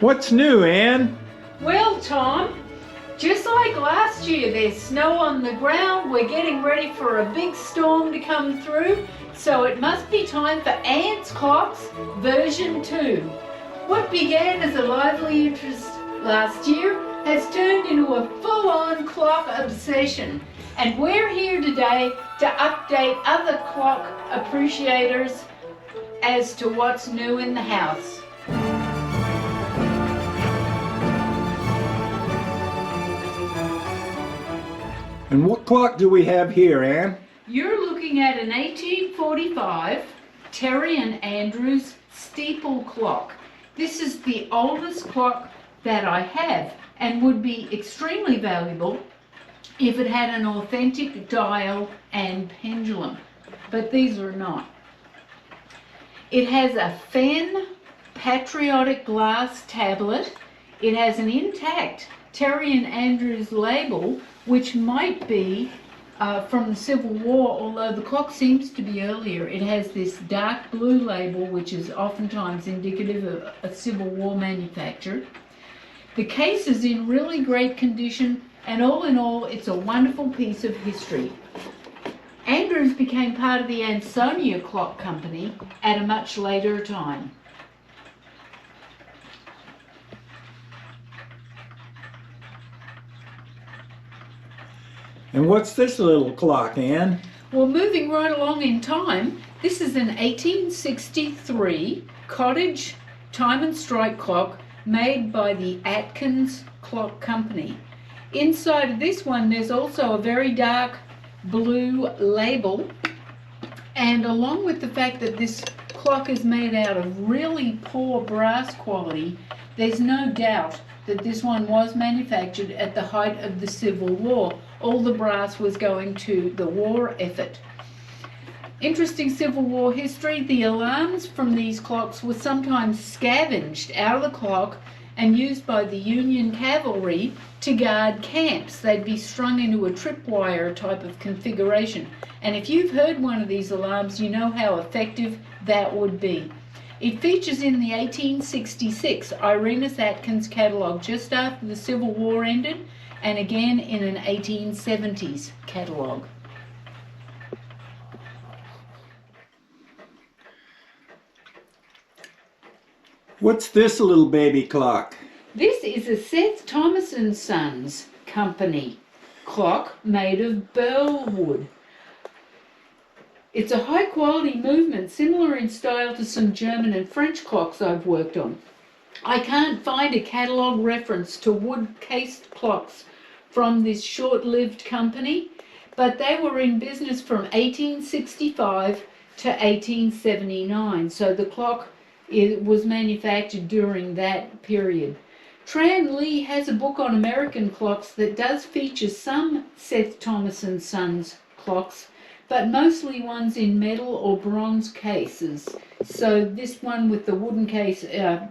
What's new, Ann? Well, Tom, just like last year, there's snow on the ground. We're getting ready for a big storm to come through, so it must be time for Ann's Clocks version 2. What began as a lively interest last year has turned into a full-on clock obsession, and we're here today to update other clock appreciators as to what's new in the house. And what clock do we have here, Ann? You're looking at an 1845 Terry and Andrews steeple clock. This is the oldest clock that I have and would be extremely valuable if it had an authentic dial and pendulum, but these are not. It has a Fenn patriotic glass tablet. It has an intact Terry and Andrews label, which might be from the Civil War, although the clock seems to be earlier. It has this dark blue label, which is oftentimes indicative of a Civil War manufacture. The case is in really great condition, and all in all, it's a wonderful piece of history. Andrews became part of the Ansonia Clock Company at a much later time. And what's this little clock, Ann? Well, moving right along in time, this is an 1863 cottage time and strike clock made by the Atkins Clock Company. Inside of this one, there's also a very dark blue label, and along with the fact that this clock is made out of really poor brass quality, there's no doubt that this one was manufactured at the height of the Civil War. All the brass was going to the war effort. Interesting Civil War history, the alarms from these clocks were sometimes scavenged out of the clock and used by the Union cavalry to guard camps. They'd be strung into a tripwire type of configuration. And if you've heard one of these alarms, you know how effective that would be. It features in the 1866 Irenus Atkins catalogue just after the Civil War ended, and again in an 1870s catalogue. What's this little baby clock? This is a Seth Thomas & Sons Company clock made of burl wood. It's a high quality movement, similar in style to some German and French clocks I've worked on. I can't find a catalogue reference to wood-cased clocks from this short-lived company, but they were in business from 1865 to 1879, so the clock was manufactured during that period. Tran Lee has a book on American clocks that does feature some Seth Thomas & Sons clocks, but mostly ones in metal or bronze cases. So this one with the wooden case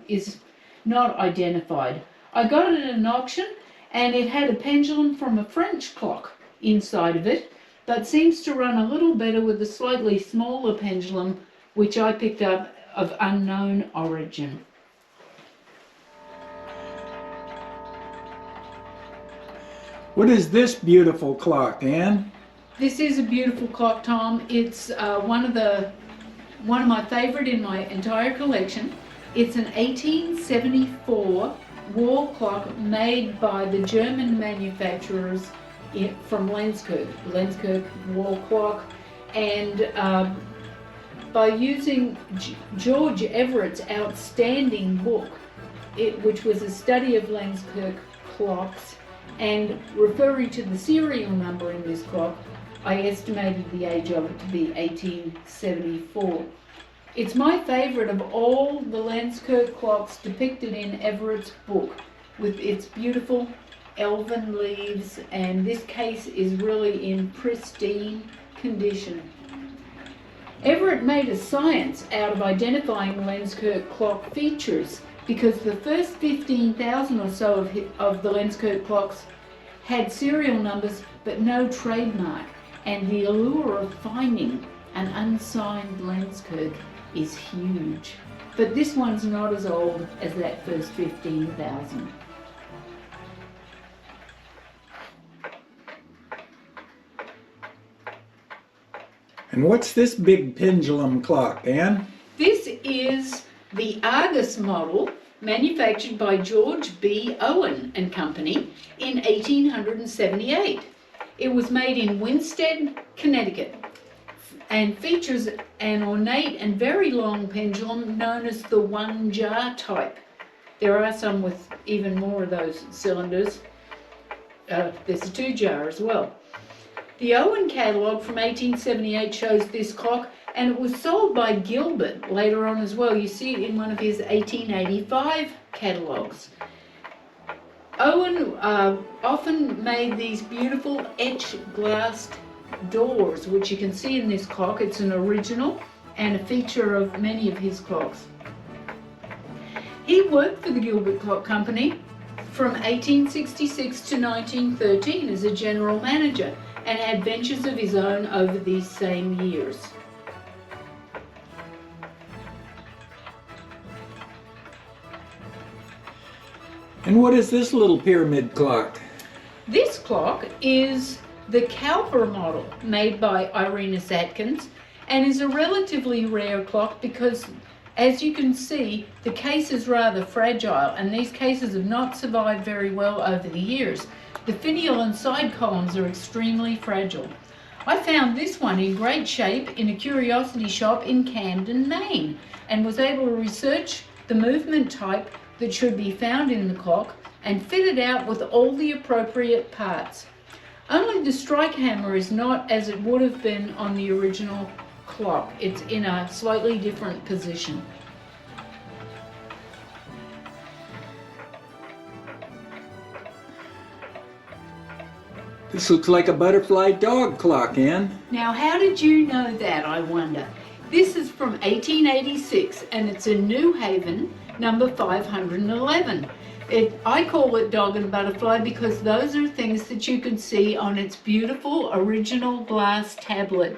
is not identified. I got it at an auction, and it had a pendulum from a French clock inside of it, but seems to run a little better with a slightly smaller pendulum, which I picked up of unknown origin. What is this beautiful clock, Ann? This is a beautiful clock, Tom. It's one of my favorite in my entire collection. It's an 1874 wall clock made by the German manufacturers from Lenzkirch wall clock, and by using George Everett's outstanding book, which was a study of Lenzkirch clocks, and referring to the serial number in this clock, I estimated the age of it to be 1874. It's my favorite of all the Lenzkirch clocks depicted in Everett's book, with its beautiful elven leaves, and this case is really in pristine condition. Everett made a science out of identifying Lenzkirch clock features, because the first 15,000 or so of the Lenzkirch clocks had serial numbers but no trademark, and the allure of finding an unsigned Lenzkirch is huge. but this one's not as old as that first 15,000. And what's this big pendulum clock, Ann? This is the Argus model, manufactured by George B. Owen and Company in 1878. It was made in Winsted, Connecticut, and features an ornate and very long pendulum known as the one-jar type. There are some with even more of those cylinders. There's a two-jar as well. The Owen catalogue from 1878 shows this clock, and it was sold by Gilbert later on as well. You see it in one of his 1885 catalogues. Owen often made these beautiful etched glass doors, which you can see in this clock. It's an original and a feature of many of his clocks. He worked for the Gilbert Clock Company from 1866 to 1913 as a general manager, and had ventures of his own over these same years. And what is this little pyramid clock? This clock is the Cowper model made by Irenus Atkins, and is a relatively rare clock because, as you can see, the case is rather fragile, and these cases have not survived very well over the years. The finial and side columns are extremely fragile. I found this one in great shape in a curiosity shop in Camden, Maine, and was able to research the movement type that should be found in the clock and fit it out with all the appropriate parts. Only the strike hammer is not as it would have been on the original clock. It's in a slightly different position. This looks like a butterfly dog clock, Ann. Now, how did you know that, I wonder? This is from 1886, and it's a New Haven, number 511. I call it dog and butterfly because those are things that you can see on its beautiful original glass tablet.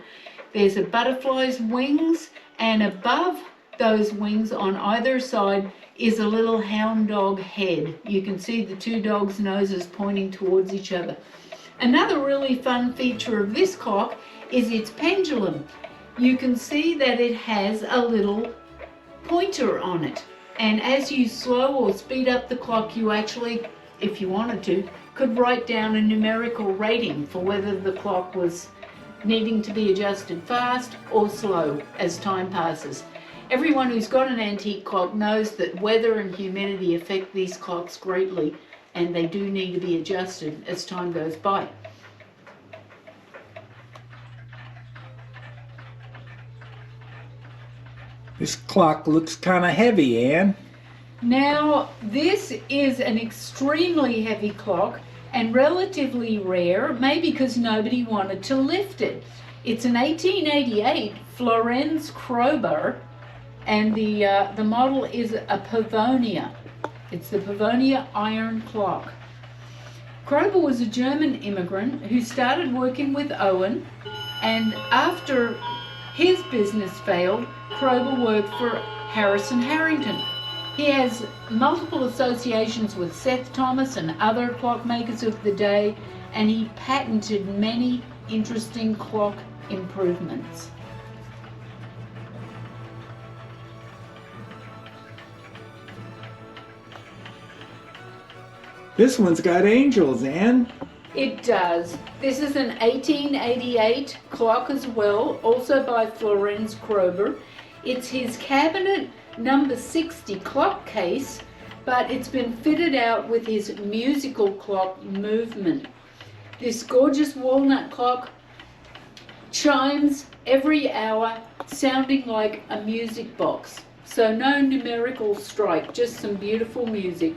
There's a butterfly's wings, and above those wings on either side is a little hound dog head. You can see the two dogs' noses pointing towards each other. Another really fun feature of this clock is its pendulum. You can see that it has a little pointer on it. And as you slow or speed up the clock, you actually, if you wanted to, could write down a numerical rating for whether the clock was needing to be adjusted fast or slow as time passes. Everyone who's got an antique clock knows that weather and humidity affect these clocks greatly, and they do need to be adjusted as time goes by. This clock looks kind of heavy, Ann. Now, this is an extremely heavy clock and relatively rare, maybe because nobody wanted to lift it. It's an 1888 Florenz Krober, and the model is a Pavonia. It's the Pavonia iron clock. Krober was a German immigrant who started working with Owen, and after his business failed, Krober worked for Harrison Harrington. He has multiple associations with Seth Thomas and other clockmakers of the day, and he patented many interesting clock improvements. This one's got angels, Ann. It does. This is an 1888 clock as well, also by Florenz Krober. It's his cabinet number 60 clock case, but it's been fitted out with his musical clock movement. This gorgeous walnut clock chimes every hour, sounding like a music box. So no numerical strike, just some beautiful music.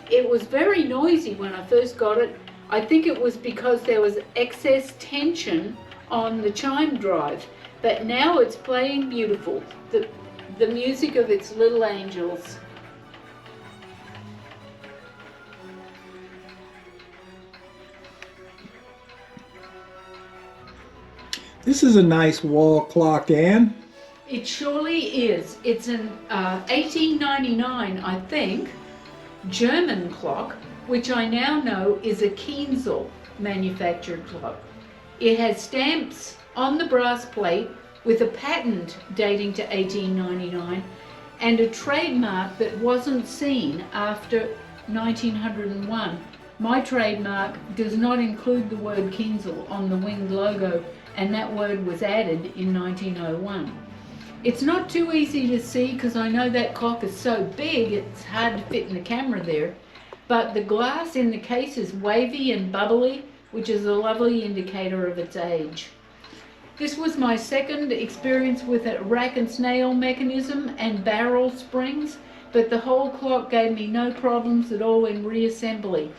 It was very noisy when I first got it. I think it was because there was excess tension on the chime drive, but now it's playing beautiful. The music of its little angels. This is a nice wall clock, Ann. It surely is. It's an 1899, I think, German clock, which I now know is a Kienzl manufactured clock. It has stamps on the brass plate with a patent dating to 1899 and a trademark that wasn't seen after 1901. My trademark does not include the word Kienzl on the winged logo, and that word was added in 1901. It's not too easy to see because I know that clock is so big it's hard to fit in the camera there, but the glass in the case is wavy and bubbly, which is a lovely indicator of its age. This was my second experience with a rack and snail mechanism and barrel springs, but the whole clock gave me no problems at all in reassembly.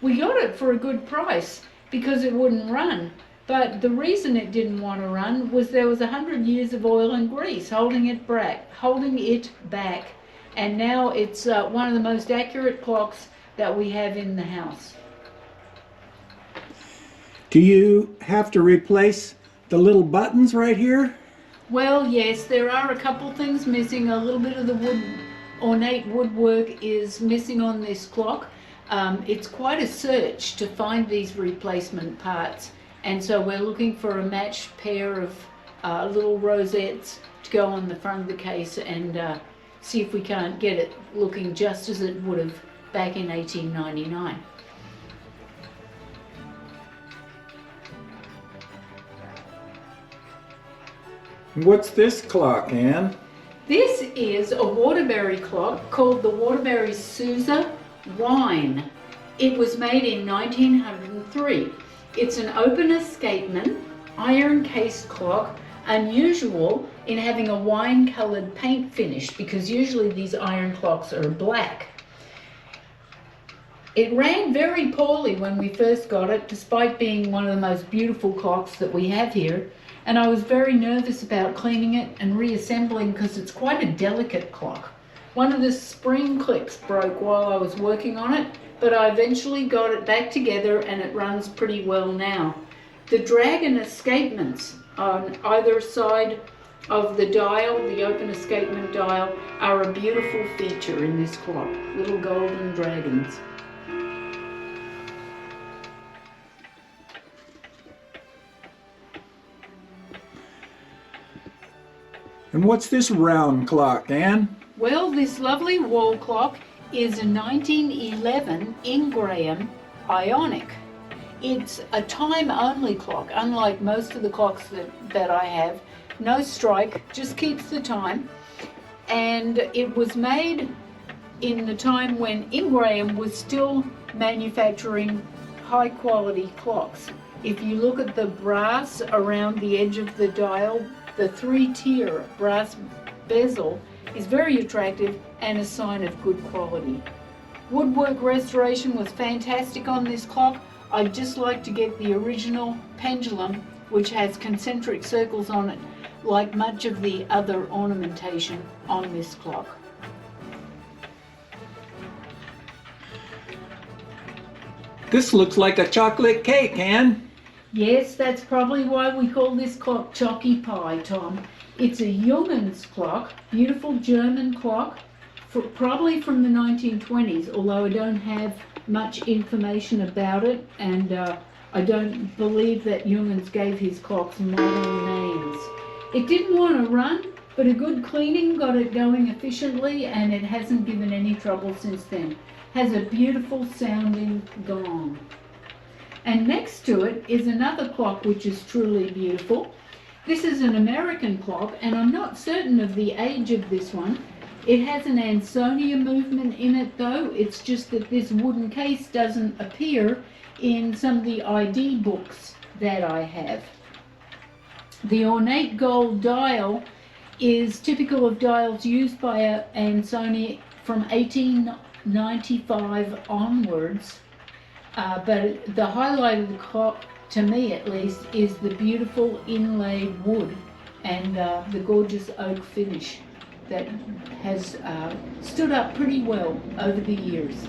We got it for a good price because it wouldn't run, but the reason it didn't want to run was there was 100 years of oil and grease holding it back, and now it's one of the most accurate clocks that we have in the house. Do you have to replace the little buttons right here? Well, yes, there are a couple things missing. A little bit of the ornate woodwork is missing on this clock. It's quite a search to find these replacement parts, and so we're looking for a matched pair of little rosettes to go on the front of the case and see if we can't get it looking just as it would have back in 1899. What's this clock, Ann? This is a Waterbury clock called the Waterbury Sousa Wine. It was made in 1903. It's an open escapement, iron cased clock, unusual in having a wine colored paint finish because usually these iron clocks are black. It ran very poorly when we first got it, despite being one of the most beautiful clocks that we have here. And I was very nervous about cleaning it and reassembling because it's quite a delicate clock. One of the spring clips broke while I was working on it, but I eventually got it back together and it runs pretty well now. The dragon escapements on either side of the dial, the open escapement dial, are a beautiful feature in this clock, little golden dragons. And what's this round clock, Ann? Well, this lovely wall clock is a 1911 Ingraham Ionic. It's a time-only clock, unlike most of the clocks that I have. No strike, just keeps the time. And it was made in the time when Ingraham was still manufacturing high-quality clocks. If you look at the brass around the edge of the dial, the three-tier brass bezel is very attractive and a sign of good quality. Woodwork restoration was fantastic on this clock. I'd just like to get the original pendulum, which has concentric circles on it, like much of the other ornamentation on this clock. This looks like a chocolate cake, Ann. Yes, that's probably why we call this clock Chalky Pie, Tom. It's a Junghans clock, beautiful German clock, probably from the 1920s, although I don't have much information about it, and I don't believe that Junghans gave his clocks model names. It didn't want to run, but a good cleaning got it going efficiently, and it hasn't given any trouble since then. Has a beautiful sounding gong. And next to it is another clock which is truly beautiful. This is an American clock, and I'm not certain of the age of this one. It has an Ansonia movement in it though. It's just that this wooden case doesn't appear in some of the ID books that I have. The ornate gold dial is typical of dials used by Ansonia from 1895 onwards. But the highlight of the clock, to me at least, is the beautiful inlaid wood and the gorgeous oak finish that has stood up pretty well over the years.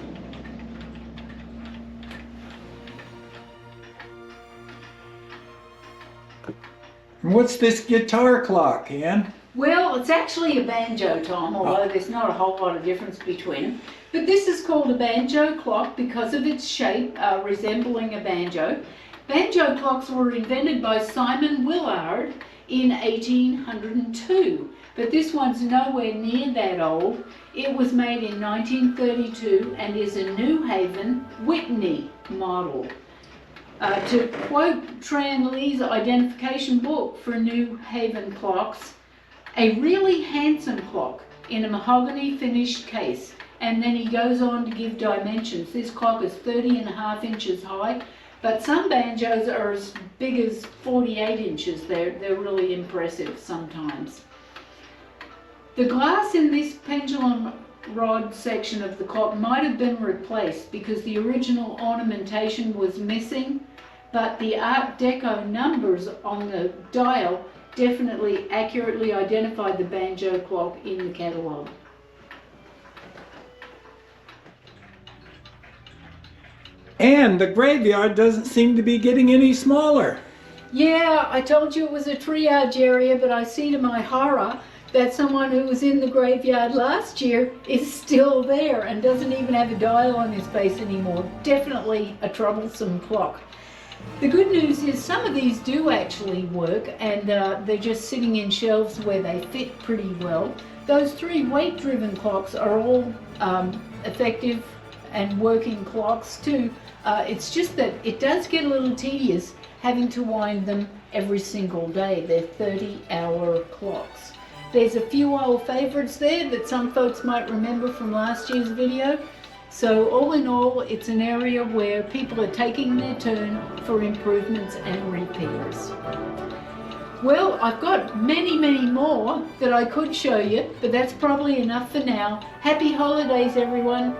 And what's this guitar clock, Ann? Well, it's actually a banjo, Tom, although there's not a whole lot of difference between them. But this is called a banjo clock because of its shape, resembling a banjo. Banjo clocks were invented by Simon Willard in 1802, but this one's nowhere near that old. It was made in 1932 and is a New Haven Whitney model. To quote Tran Lee's identification book for New Haven clocks, a really handsome clock in a mahogany finished case. And then he goes on to give dimensions. This clock is 30.5 inches high, but some banjos are as big as 48 inches. They're really impressive sometimes. The glass in this pendulum rod section of the clock might have been replaced because the original ornamentation was missing, but the Art Deco numbers on the dial definitely accurately identified the banjo clock in the catalogue. And the graveyard doesn't seem to be getting any smaller. Yeah, I told you it was a triage area, but I see to my horror that someone who was in the graveyard last year is still there and doesn't even have a dial on his face anymore. Definitely a troublesome clock. The good news is some of these do actually work, and they're just sitting in shelves where they fit pretty well. Those 3 weight-driven clocks are all effective and working clocks too. It's just that it does get a little tedious having to wind them every single day. They're 30-hour clocks. There's a few old favorites there that some folks might remember from last year's video. So all in all, it's an area where people are taking their turn for improvements and repairs. Well, I've got many more that I could show you, but that's probably enough for now. Happy holidays, everyone.